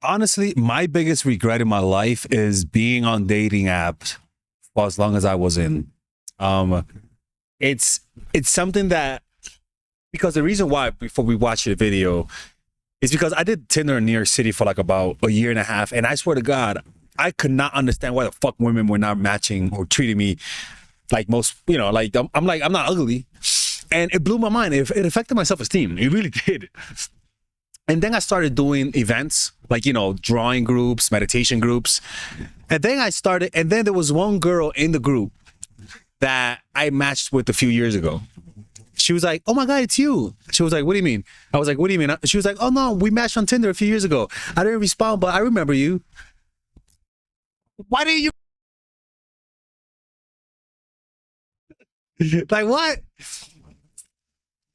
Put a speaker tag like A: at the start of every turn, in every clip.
A: Honestly, my biggest regret in my life is being on dating apps for as long as I was in. Um, it's it's something that because the reason why before we watch the video is because I did Tinder in New York City for like about a year and a half, and I swear to God, I could not understand why the fuck women were not matching or treating me like most. Like I'm like I'm not ugly, and it blew my mind. It affected my self esteem. It really did. And then I started doing events like, drawing groups, meditation groups. And then there was one girl in the group that I matched with a few years ago. She was like, "Oh my God, it's you." She was like, "What do you mean?" I was like, "What do you mean?" She was like, "Oh no, we matched on Tinder a few years ago. I didn't respond, but I remember you." Why didn't you? Like, what?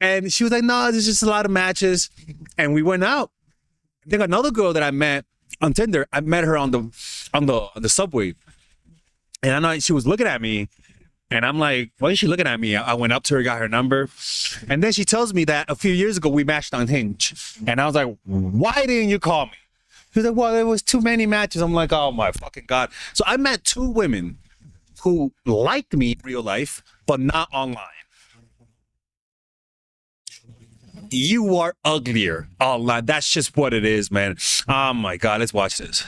A: And she was like, "No, there's just a lot of matches." And we went out. Then another girl that I met on Tinder, I met her on the subway. And I know she was looking at me. And I'm like, why is she looking at me? I went up to her, got her number. And then she tells me that a few years ago we matched on Hinge. And I was like, why didn't you call me? She was like, well, there was too many matches. I'm like, oh my fucking God. So I met two women who liked me in real life, but not online. You are uglier online. That's just what it is, man. Oh my God. Let's watch this.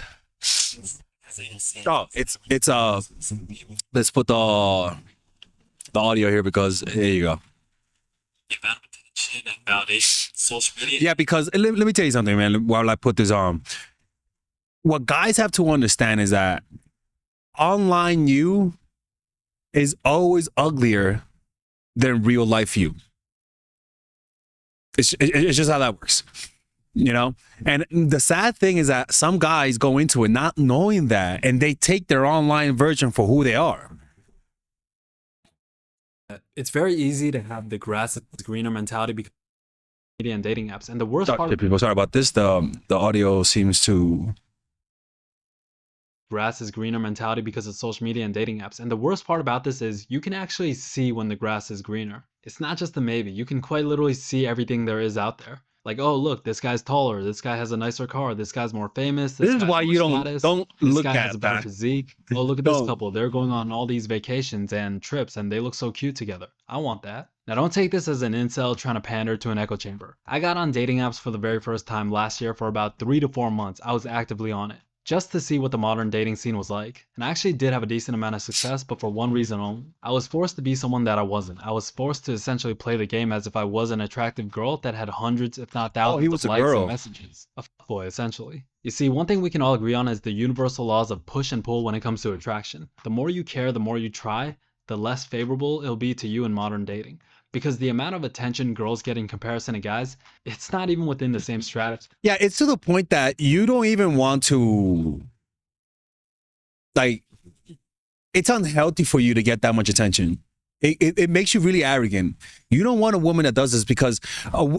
A: Oh, it's let's put the audio here because here you go. Yeah, because let me tell you something, man, while I put this on. What guys have to understand is that online you is always uglier than real life you. It's just how that works. And the sad thing is that some guys go into it not knowing that, and they take their online version for who they are.
B: It's very easy to have the grass is greener mentality because of media and dating apps. And the worst part of
A: people, sorry about this. The audio seems to
B: grass is greener mentality because of social media and dating apps. And the worst part about this is you can actually see when the grass is greener. It's not just a maybe. You can quite literally see everything there is out there. Like, oh, look, this guy's taller. This guy has a nicer car. This guy's more famous.
A: This is why you don't look
B: this guy has
A: at
B: a better
A: that.
B: physique. Oh, look at this couple. They're going on all these vacations and trips, and they look so cute together. I want that. Now, don't take this as an incel trying to pander to an echo chamber. I got on dating apps for the very first time last year for about 3 to 4 months. I was actively on it, just to see what the modern dating scene was like. And I actually did have a decent amount of success, but for one reason only. I was forced to be someone that I wasn't. I was forced to essentially play the game as if I was an attractive girl that had hundreds, if not thousands, of likes and messages. A fuckboy, essentially. You see, one thing we can all agree on is the universal laws of push and pull when it comes to attraction. The more you care, the more you try, the less favorable it'll be to you in modern dating. Because the amount of attention girls get in comparison to guys, it's not even within the same stratus.
A: Yeah, it's to the point that you don't even want to, like, it's unhealthy for you to get that much attention. It makes you really arrogant. You don't want a woman that does this because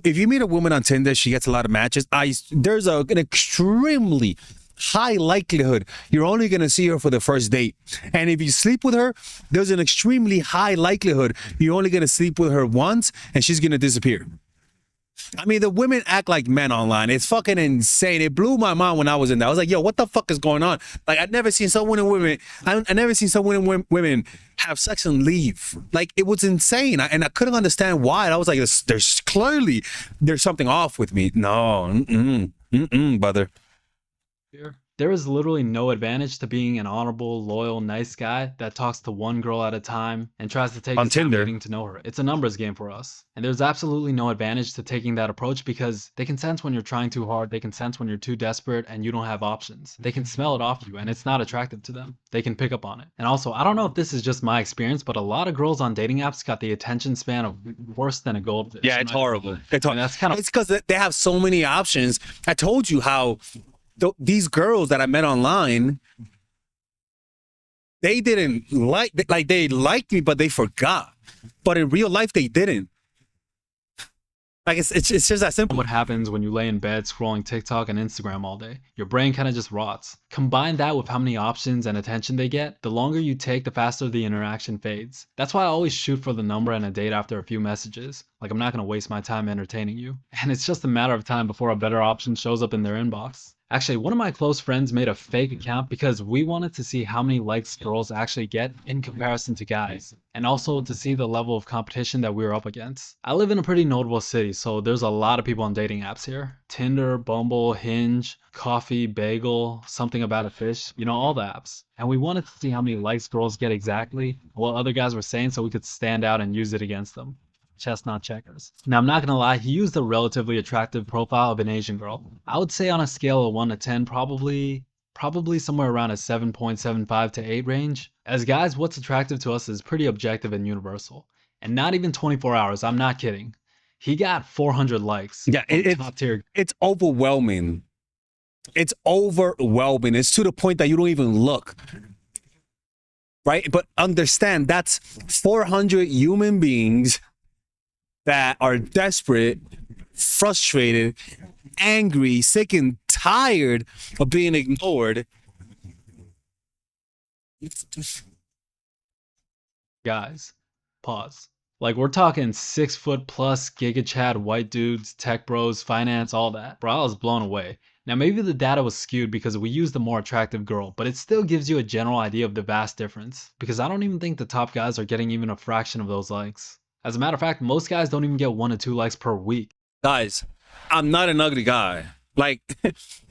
A: if you meet a woman on Tinder, she gets a lot of matches. There's an extremely high likelihood you're only going to see her for the first date. And if you sleep with her, there's an extremely high likelihood you're only going to sleep with her once and she's going to disappear. I mean, the women act like men online. It's fucking insane. It blew my mind when I was in there. I was like, yo, what the fuck is going on? Like, I'd never seen someone and women, I never seen someone and women have sex and leave. Like, it was insane. And I couldn't understand why. And I was like, there's clearly, there's something off with me. No, brother.
B: There is literally no advantage to being an honorable, loyal, nice guy that talks to one girl at a time and tries to take his time getting to know her. It's a numbers game for us. And there's absolutely no advantage to taking that approach because they can sense when you're trying too hard, they can sense when you're too desperate and you don't have options. They can smell it off you and it's not attractive to them. They can pick up on it. And also, I don't know if this is just my experience, but a lot of girls on dating apps got the attention span of worse than a goldfish.
A: Yeah, it's horrible. It's horrible.
B: And
A: it's because they have so many options. I told you how these girls that I met online, they didn't they liked me, but they forgot. But in real life, they didn't. Like, it's just that simple.
B: What happens when you lay in bed scrolling TikTok and Instagram all day? Your brain kind of just rots. Combine that with how many options and attention they get, the longer you take, the faster the interaction fades. That's why I always shoot for the number and a date after a few messages. Like, I'm not going to waste my time entertaining you. And it's just a matter of time before a better option shows up in their inbox. Actually, one of my close friends made a fake account because we wanted to see how many likes girls actually get in comparison to guys, and also to see the level of competition that we were up against. I live in a pretty notable city, so there's a lot of people on dating apps here. Tinder, Bumble, Hinge, Coffee, Bagel, Something About a Fish, you know, all the apps. And we wanted to see how many likes girls get exactly, what other guys were saying so we could stand out and use it against them. Chestnut checkers. Now, I'm not gonna lie, he used a relatively attractive profile of an Asian girl. I would say on a scale of 1 to 10, probably somewhere around a 7.75 to 8 range. As guys, what's attractive to us is pretty objective and universal. And not even 24 hours, I'm not kidding. He got 400 likes.
A: Yeah,
B: top tier.
A: It's overwhelming. It's overwhelming. It's to the point that you don't even look. Right? But understand, that's 400 human beings that are desperate, frustrated, angry, sick, and tired of being ignored.
B: Guys, pause. Like, we're talking 6 foot plus Giga Chad white dudes, tech bros, finance, all that. Bro, I was blown away. Now, maybe the data was skewed because we used the more attractive girl, but it still gives you a general idea of the vast difference. Because I don't even think the top guys are getting even a fraction of those likes. As a matter of fact, most guys don't even get 1 to 2 likes per week.
A: Guys, I'm not an ugly guy. Like,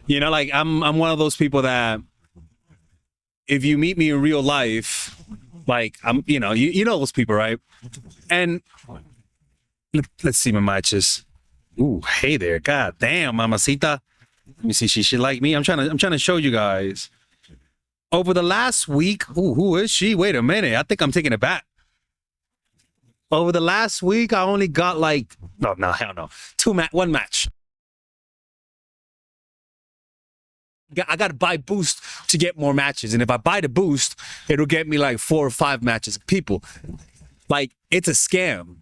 A: you know, like I'm one of those people that if you meet me in real life, like I'm, you know those people, right? And let's see my matches. Ooh, hey there. God damn, mamacita. Let me see. She like me. I'm trying to show you guys. Over the last week, ooh, who is she? Wait a minute. I think I'm taking it back. Over the last week, I only got like no, hell no. One match. I got to buy boost to get more matches, and if I buy the boost, it'll get me like 4 or 5 matches. People, like, it's a scam.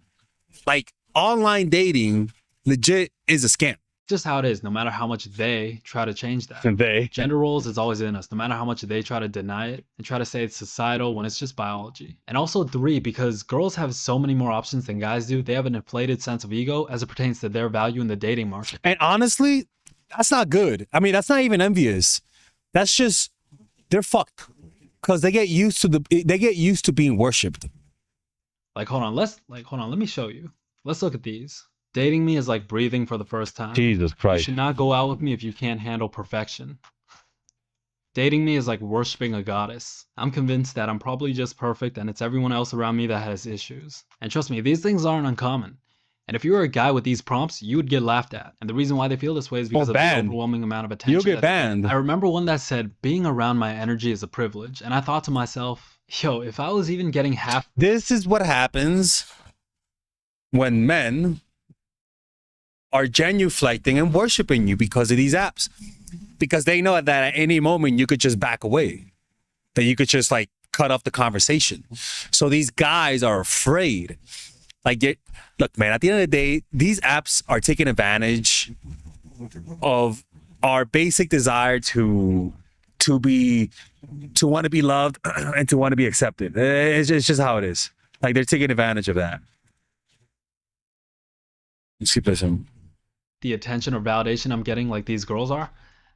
A: Like, online dating legit is a scam.
B: Just how it is, no matter how much they try to change that.
A: And they
B: Gender roles is always in us, no matter how much they try to deny it and try to say it's societal when it's just biology. And also 3, because girls have so many more options than guys do, they have an inflated sense of ego as it pertains to their value in the dating market.
A: And honestly, that's not good. I mean, that's not even envious. That's just, they're fucked. Because they get used to being worshipped.
B: Like, hold on, let me show you. Let's look at these. Dating me is like breathing for the first time.
A: Jesus Christ.
B: You should not go out with me if you can't handle perfection. Dating me is like worshiping a goddess. I'm convinced that I'm probably just perfect and it's everyone else around me that has issues. And trust me, these things aren't uncommon. And if you were a guy with these prompts, you would get laughed at. And the reason why they feel this way is because of the overwhelming amount of attention.
A: You'll get banned.
B: I remember one that said, being around my energy is a privilege. And I thought to myself, yo, if I was even getting half...
A: This is what happens when men are genuflecting and worshiping you because of these apps. Because they know that at any moment you could just back away. That you could just like cut off the conversation. So these guys are afraid. Like, look, man, at the end of the day, these apps are taking advantage of our basic desire to want to be loved and to want to be accepted. It's just how it is. Like, they're taking advantage of that. Let's keep listening.
B: The attention or validation I'm getting like these girls are,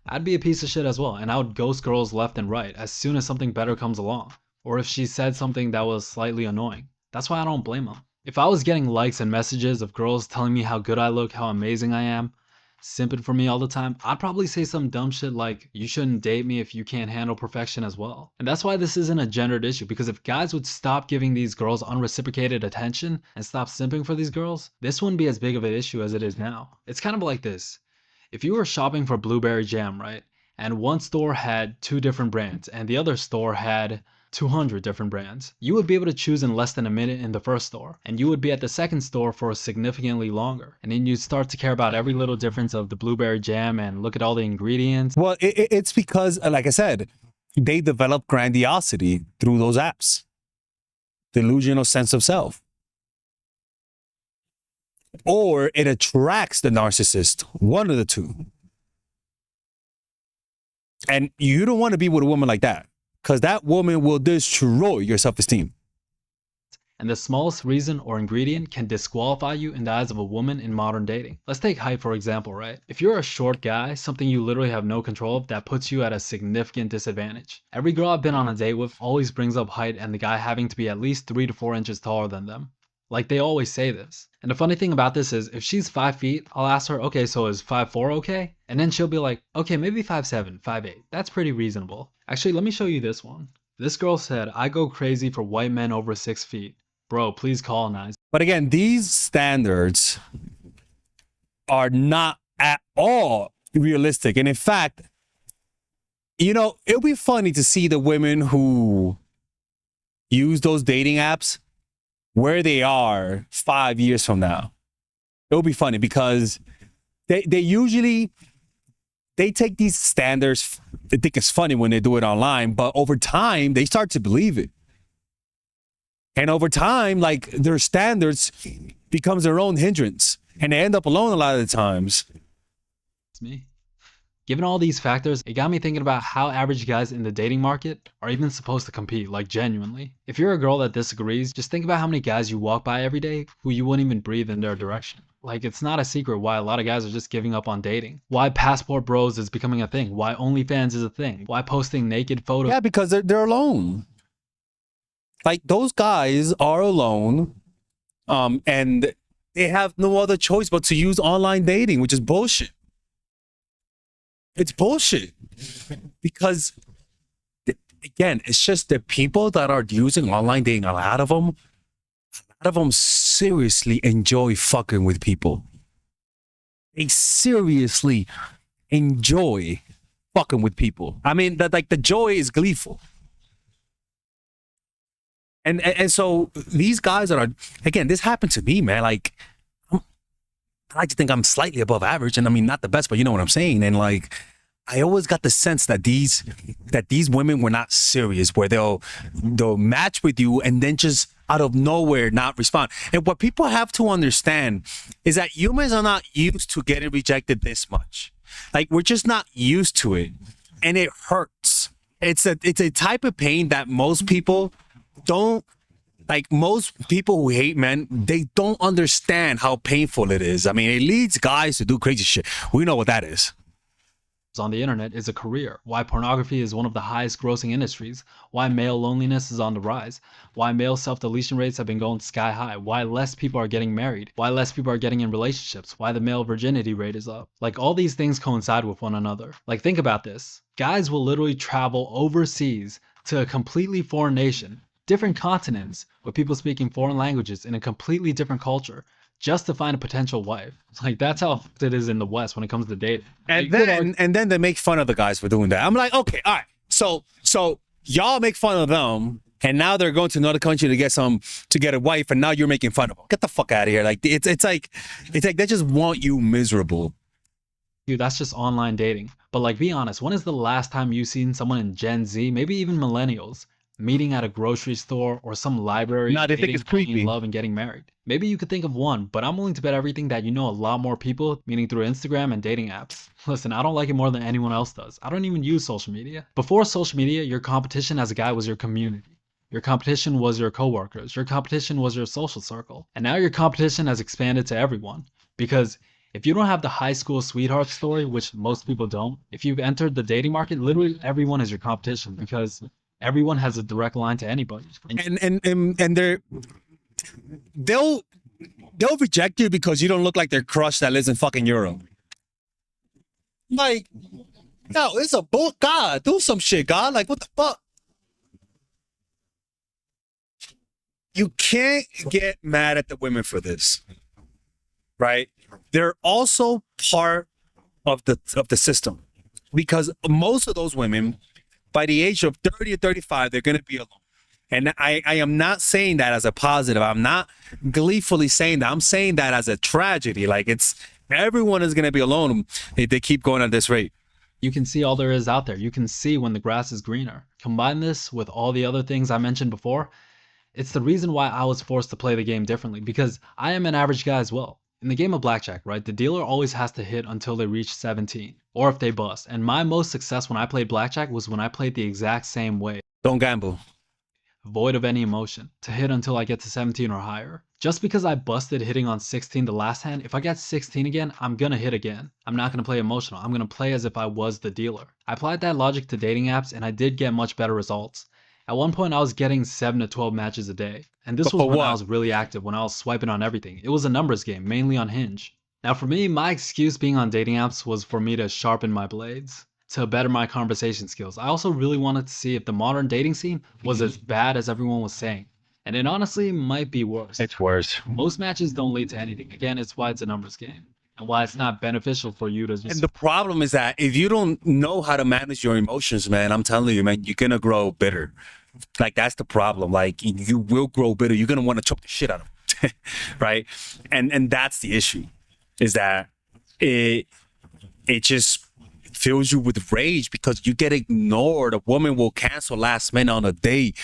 B: I'd be a piece of shit as well, and I would ghost girls left and right as soon as something better comes along, or if she said something that was slightly annoying. That's why I don't blame them. If I was getting likes and messages of girls telling me how good I look, how amazing I am, simping for me all the time, I'd probably say some dumb shit like, you shouldn't date me if you can't handle perfection as well. And that's why this isn't a gendered issue, because if guys would stop giving these girls unreciprocated attention and stop simping for these girls, this wouldn't be as big of an issue as it is now. It's kind of like this. If you were shopping for blueberry jam, right? And one store had 2 different brands and the other store had 200 different brands. You would be able to choose in less than a minute in the first store, and you would be at the second store for significantly longer. And then you'd start to care about every little difference of the blueberry jam and look at all the ingredients.
A: Well, it's because, like I said, they develop grandiosity through those apps. Delusional sense of self. Or it attracts the narcissist, one of the two. And you don't want to be with a woman like that, because that woman will destroy your self-esteem.
B: And the smallest reason or ingredient can disqualify you in the eyes of a woman in modern dating. Let's take height for example, right? If you're a short guy, something you literally have no control of, that puts you at a significant disadvantage. Every girl I've been on a date with always brings up height and the guy having to be at least 3 to 4 inches taller than them. Like, they always say this. And the funny thing about this is, if she's 5 feet, I'll ask her, okay, so is 5'4" okay? And then she'll be like, okay, maybe 5'7", 5'8". That's pretty reasonable. Actually, let me show you this one. This girl said, I go crazy for white men over 6 feet. Bro, please colonize.
A: But again, these standards are not at all realistic. And in fact, you know, it'll be funny to see the women who use those dating apps where they are 5 years from now. It'll be funny because they usually take these standards. They think it's funny when they do it online, but over time they start to believe it. And over time, like, their standards becomes their own hindrance, and they end up alone a lot of the times.
B: It's me. Given all these factors, it got me thinking about how average guys in the dating market are even supposed to compete, like genuinely. If you're a girl that disagrees, just think about how many guys you walk by every day who you wouldn't even breathe in their direction. Like, it's not a secret why a lot of guys are just giving up on dating. Why passport bros is becoming a thing. Why OnlyFans is a thing. Why posting naked photos.
A: Yeah, because they're alone. Like, those guys are alone, and they have no other choice but to use online dating, which is bullshit. It's bullshit. Because, again, it's just the people that are using online dating, a lot of them seriously enjoy fucking with people. They seriously enjoy fucking with people. I mean, that, like, the joy is gleeful. And so these guys that are, again, this happened to me, man. Like, I like to think I'm slightly above average, and I mean, not the best, but you know what I'm saying. And like, I always got the sense that these women were not serious, where they'll match with you and then just out of nowhere not respond. And what people have to understand is that humans are not used to getting rejected this much. Like, we're just not used to it, and it hurts. It's a type of pain that most people don't, like, most people who hate men, they don't understand how painful it is. I mean, it leads guys to do crazy shit. We know what that is.
B: On the internet is a career, why pornography is one of the highest grossing industries, why male loneliness is on the rise, why male self-deletion rates have been going sky high, why less people are getting married, why less people are getting in relationships, why the male virginity rate is up. Like, all these things coincide with one another. Like, think about this. Guys will literally travel overseas to a completely foreign nation, different continents, with people speaking foreign languages in a completely different culture, just to find a potential wife. Like, that's how it is in the West when it comes to dating.
A: And then they make fun of the guys for doing that. I'm like, okay, all right. So y'all make fun of them, and now they're going to another country to get a wife, and now you're making fun of them. Get the fuck out of here. Like, it's like they just want you miserable.
B: Dude, that's just online dating. But like, be honest, when is the last time you've seen someone in Gen Z, maybe even millennials, meeting at a grocery store or some library,
A: they think it's creepy,
B: love and getting married? Maybe you could think of one, but I'm willing to bet everything that you know a lot more people meeting through Instagram and dating apps. Listen, I don't like it more than anyone else does. I don't even use social media. Before social media, your competition as a guy was your community. Your competition was your coworkers. Your competition was your social circle. And now your competition has expanded to everyone. Because if you don't have the high school sweetheart story, which most people don't, if you've entered the dating market, literally everyone is your competition, because everyone has a direct line to anybody.
A: And they'll reject you because you don't look like their crush that lives in fucking Europe. Like, no, it's a bull. God, do some shit, God. Like, what the fuck? You can't get mad at the women for this, right? They're also part of the system, because most of those women, by the age of 30 or 35, they're going to be alone. And I am not saying that as a positive. I'm not gleefully saying that. I'm saying that as a tragedy. Like, everyone is going to be alone if they keep going at this rate.
B: You can see all there is out there. You can see when the grass is greener. Combine this with all the other things I mentioned before. It's the reason why I was forced to play the game differently, because I am an average guy as well. In the game of blackjack, right, the dealer always has to hit until they reach 17, or if they bust. And my most success when I played blackjack was when I played the exact same way.
A: Don't gamble.
B: void of any emotion, to hit until I get to 17 or higher. Just because I busted hitting on 16 the last hand, if I get 16 again, I'm gonna hit again. I'm not gonna play emotional, I'm gonna play as if I was the dealer. I applied that logic to dating apps and I did get much better results. At one point I was getting 7 to 12 matches a day, and this
A: But
B: was
A: for
B: when I
A: what?
B: was really active, when I was swiping on everything. It was a numbers game, mainly on Hinge. Now for me, my excuse being on dating apps was for me to sharpen my blades, to better my conversation skills. I also really wanted to see if the modern dating scene was as bad as everyone was saying. And it honestly might be worse.
A: It's worse.
B: Most matches don't lead to anything. Again, it's why it's a numbers game. And why it's not beneficial for you to just...
A: And the problem is that if you don't know how to manage your emotions, man, I'm telling you, man, you're gonna grow bitter. Like, that's the problem. Like, you will grow bitter. You're gonna want to choke the shit out of them, right? And that's the issue, is that it just fills you with rage because you get ignored. A woman will cancel last minute on a date.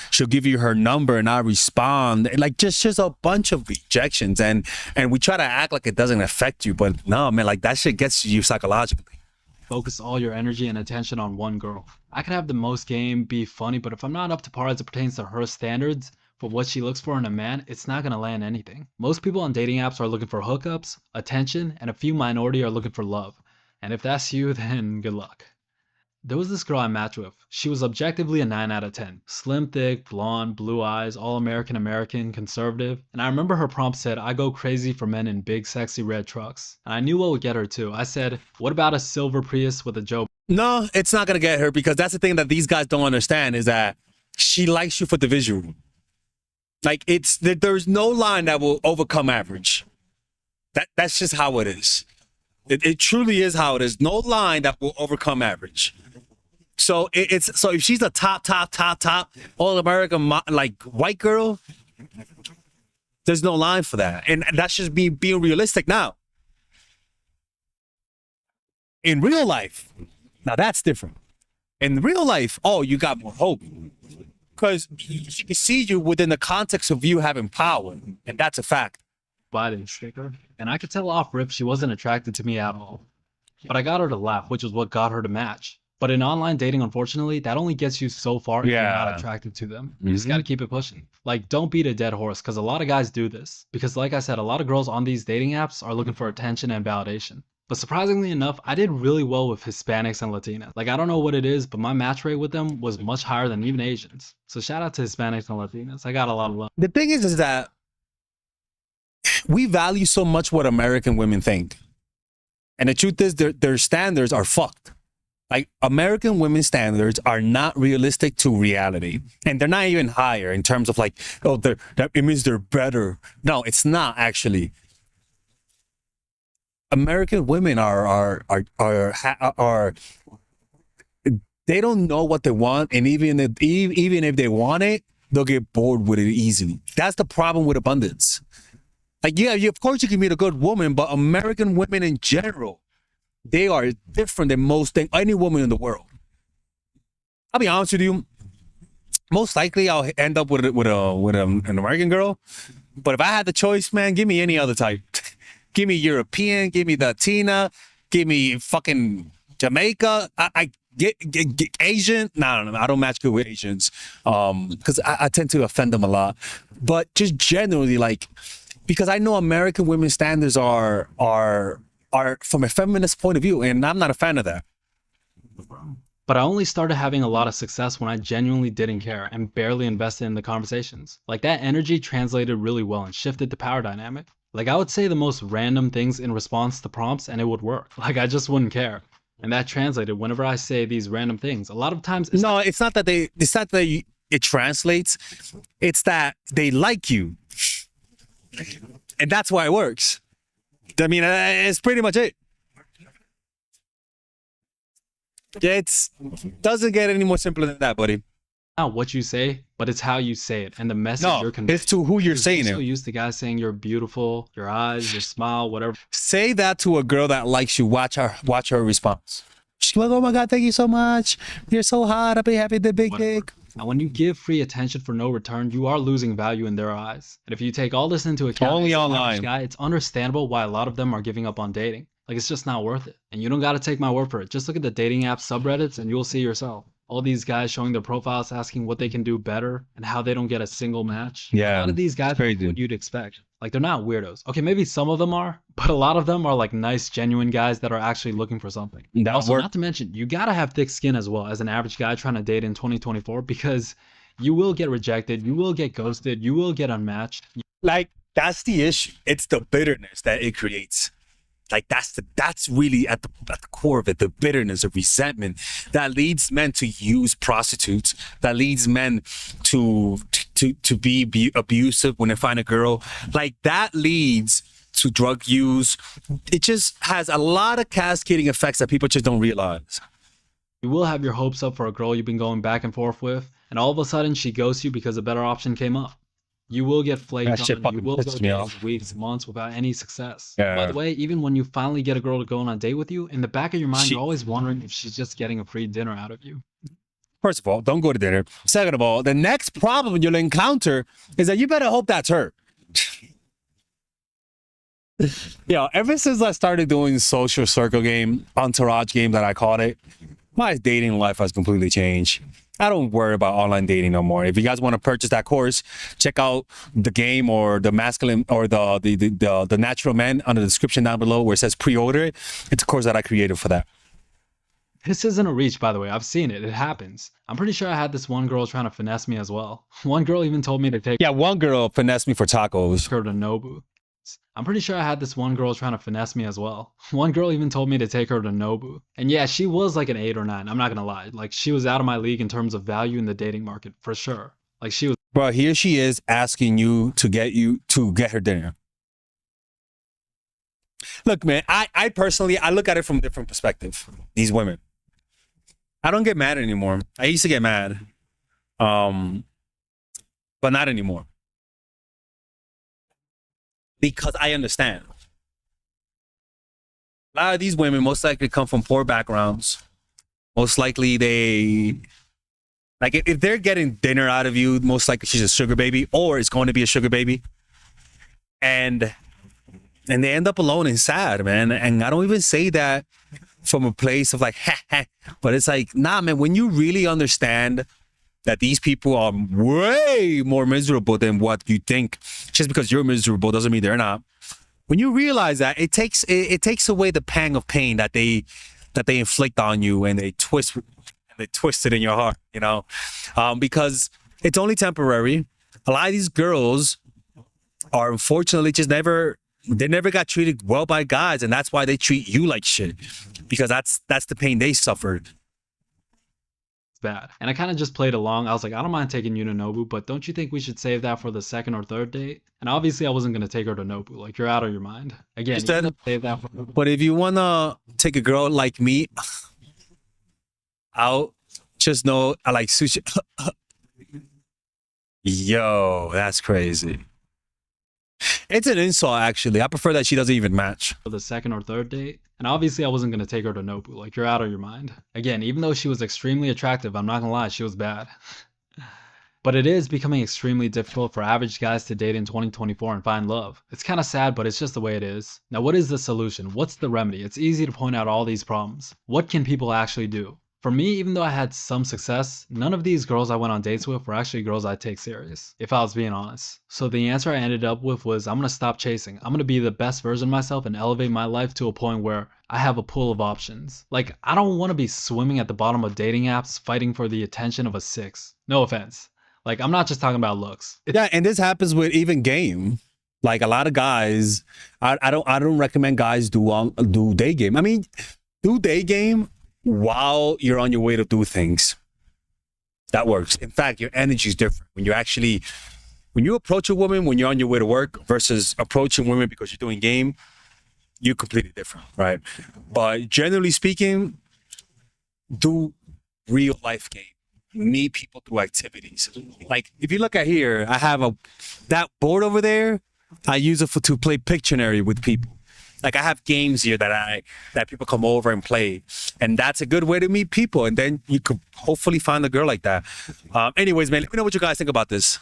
A: She'll give you her number and not respond. Like, just a bunch of rejections. And we try to act like it doesn't affect you, but no, man, like, that shit gets you psychologically.
B: Focus all your energy and attention on one girl. I can have the most game, be funny, but if I'm not up to par as it pertains to her standards for what she looks for in a man, it's not gonna land anything. Most people on dating apps are looking for hookups, attention, and a few minority are looking for love. And if that's you, then good luck. There was this girl I matched with. She was objectively a 9 out of 10. Slim, thick, blonde, blue eyes, all American, conservative. And I remember her prompt said, I go crazy for men in big, sexy red trucks. And I knew what would get her too. I said, what about a silver Prius with a Joe?
A: No, it's not gonna get her, because that's the thing that these guys don't understand, is that she likes you for the visual. Like, there's no line that will overcome average. That's just how it is. It truly is how it is. No line that will overcome average. So so if she's a top all American like white girl, there's no line for that, and that's just me being realistic. Now, in real life, now that's different. In real life, oh, you got more hope, because she can see you within the context of you having power, and that's a fact.
B: Biden sticker, and I could tell off rip she wasn't attracted to me at all. But I got her to laugh, which is what got her to match. But in online dating, unfortunately, that only gets you so far if you're not attracted to them. You just gotta keep it pushing. Like, don't beat a dead horse, because a lot of guys do this. Because like I said, a lot of girls on these dating apps are looking for attention and validation. But surprisingly enough, I did really well with Hispanics and Latinas. Like, I don't know what it is, but my match rate with them was much higher than even Asians. So shout out to Hispanics and Latinas. I got a lot of love.
A: The thing is that we value so much what American women think. And the truth is, their standards are fucked. Like, American women's standards are not realistic to reality. And they're not even higher in terms of like, oh, it means they're better. No, it's not actually. American women are they don't know what they want, and even if they want it, they'll get bored with it easily. That's the problem with abundance. Like, yeah, of course you can meet a good woman, but American women in general, they are different than any woman in the world. I'll be honest with you. Most likely, I'll end up with an American girl. But if I had the choice, man, give me any other type. Give me European, give me Latina, give me fucking Jamaica. I get Asian. No, I don't match good with Asians, because I tend to offend them a lot. But just generally, like, because I know American women's standards are from a feminist point of view, and I'm not a fan of that.
B: But I only started having a lot of success when I genuinely didn't care and barely invested in the conversations. Like, that energy translated really well and shifted the power dynamic. Like, I would say the most random things in response to prompts and it would work. Like, I just wouldn't care. And that translated whenever I say these random things. A lot of times it's not that it translates. It's that they like you. And that's why it works. I mean, it's pretty much it. It doesn't get any more simpler than that, buddy. Not what you say, but it's how you say it and the message you're conveying.
A: It's to who you're saying it.
B: So used to guys saying you're beautiful, your eyes, your smile, whatever.
A: Say that to a girl that likes you. Watch her response. She's like, oh my God, thank you so much. You're so hot. I'll be happy the big dick.
B: And when you give free attention for no return, you are losing value in their eyes. And if you take all this into account,
A: only online,
B: guy, it's understandable why a lot of them are giving up on dating. Like, it's just not worth it. And you don't got to take my word for it. Just look at the dating app subreddits and you'll see yourself. All these guys showing their profiles, asking what they can do better and how they don't get a single match.
A: Yeah,
B: a lot of these guys are what you'd expect. Like, they're not weirdos. Okay, maybe some of them are, but a lot of them are like nice, genuine guys that are actually looking for something. Also, not to mention, you gotta have thick skin as well as an average guy trying to date in 2024, because you will get rejected, you will get ghosted, you will get unmatched.
A: Like, that's the issue. It's the bitterness that it creates. Like, that's really at the core of it, the bitterness, the resentment that leads men to use prostitutes, that leads men to be abusive when they find a girl. Like, that leads to drug use. It just has a lot of cascading effects that people just don't realize.
B: You will have your hopes up for a girl you've been going back and forth with, and all of a sudden she ghosts you because a better option came up. You will get flaked on, you will go days, weeks, months without any success. Yeah. By the way, even when you finally get a girl to go on a date with you, in the back of your mind, you're always wondering if she's just getting a free dinner out of you.
A: First of all, don't go to dinner. Second of all, the next problem you'll encounter is that you better hope that's her. Ever since I started doing social circle game, entourage game that I called it, my dating life has completely changed. I don't worry about online dating no more. If you guys want to purchase that course, check out the game or the masculine or the natural men on the description down below where it says pre-order it. It's a course that I created for that.
B: This isn't a reach, by the way. I've seen it. It happens. I'm pretty sure I had this one girl trying to finesse me as well. One girl even told me to take...
A: Yeah, one girl finessed me for tacos.
B: ...her to Nobu. I'm pretty sure I had this one girl trying to finesse me as well. One girl even told me to take her to Nobu. And yeah, she was like an 8 or 9. I'm not gonna lie. Like, she was out of my league in terms of value in the dating market, for sure. Like, she was...
A: Bro, here she is asking you to get her dinner. Look, man, I personally, I look at it from a different perspective. These women. I don't get mad anymore. I used to get mad. But not anymore. Because I understand. A lot of these women most likely come from poor backgrounds. Most likely they, like, if they're getting dinner out of you, most likely she's a sugar baby or is going to be a sugar baby. And they end up alone and sad, man. And I don't even say that from a place of like, but it's like, nah, man, when you really understand that these people are way more miserable than what you think, just because you're miserable doesn't mean they're not. When you realize that, it takes away the pang of pain that they inflict on you, and they twist it in your heart, because it's only temporary. A lot of these girls are unfortunately just never got treated well by guys, and that's why they treat you like shit, because that's the pain they suffered.
B: Bad. And I kind of just played along. I was like, I don't mind taking you to Nobu, but don't you think we should save that for the second or third date? And obviously I wasn't going to take her to Nobu. Like, you're out of your mind. Again, save that for...
A: But if you want to take a girl like me out, just know I like sushi. Yo, that's crazy. It's an insult, actually. I prefer that she doesn't even match.
B: For the second or third date. And obviously I wasn't going to take her to Nobu. Like, you're out of your mind. Again, even though she was extremely attractive, I'm not going to lie, she was bad. But it is becoming extremely difficult for average guys to date in 2024 and find love. It's kind of sad, but it's just the way it is. Now, what is the solution? What's the remedy? It's easy to point out all these problems. What can people actually do? For me, even though I had some success, none of these girls I went on dates with were actually girls I'd take serious, if I was being honest. So the answer I ended up with was, I'm gonna stop chasing. I'm gonna be the best version of myself and elevate my life to a point where I have a pool of options. Like, I don't want to be swimming at the bottom of dating apps fighting for the attention of a 6. No offense. Like, I'm not just talking about looks.
A: Yeah, and this happens with even game. Like, a lot of guys, I don't recommend guys do day game. I mean, do day game while you're on your way to do things. That works. In fact, your energy is different. When you approach a woman when you're on your way to work versus approaching women because you're doing game, you're completely different, right? But generally speaking, do real life game. Meet people through activities. Like, if you look at here, I have that board over there. I use it to play Pictionary with people. Like, I have games here that people come over and play, and that's a good way to meet people. And then you could hopefully find a girl like that. Anyways, man, let me know what you guys think about this.